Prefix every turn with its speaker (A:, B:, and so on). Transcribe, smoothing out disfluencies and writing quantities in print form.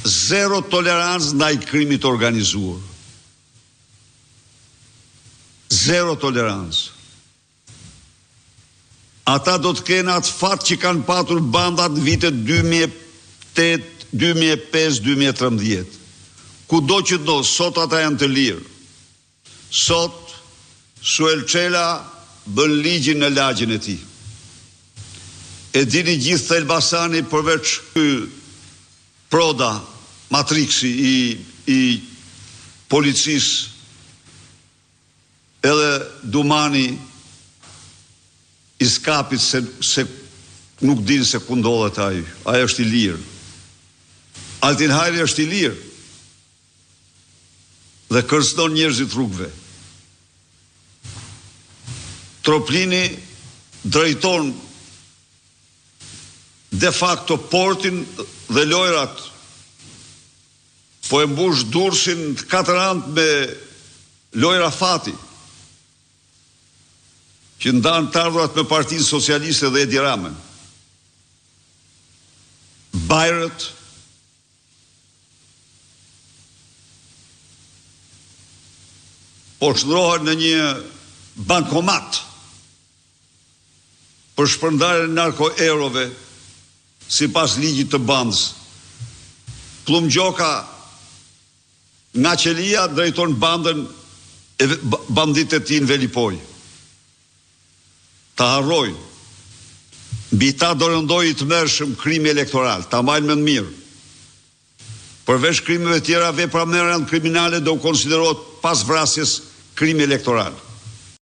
A: zero tolerancë ndaj krimit të organizuar. Zero tolerancë. Ata do të kenë atë fat që kanë patur bandat në vitet 2008, 2005, 2013. Kudo që do, sot ata janë të lirë. Sot, Suel Çela bën ligjin në lagjin e tij. E dini gjithë të Elbasani përveç Proda, Matriksi i policisë, edhe Dumani i skapit se nuk din se ku ndodhet ai. Ai është i lirë. Altin Hajri është i lirë. Dhe kërcënon njerëzit rrugëve. Troplini drejton de facto portin dhe lojrat, po e mbush Durrësin 4 anë me lojra fati, që ndanë të ardhurat me Partinë Socialiste dhe Edi Ramën. Bajrët, po shndrohen në një bankomat për shpërndarjen e narko-eurove sipas ligjit të bandës. Plum Gjoka nga Qelia drejton bandën e bandit e tij në Velipoj. Ta harrojnë. Mbi ta do rëndoj të mërshëm krimi elektoral, ta majnë më në mirë. Përveç krimeve tjera, vepra merrant kriminale do u konsiderohet pas vrasjes krimi elektoral.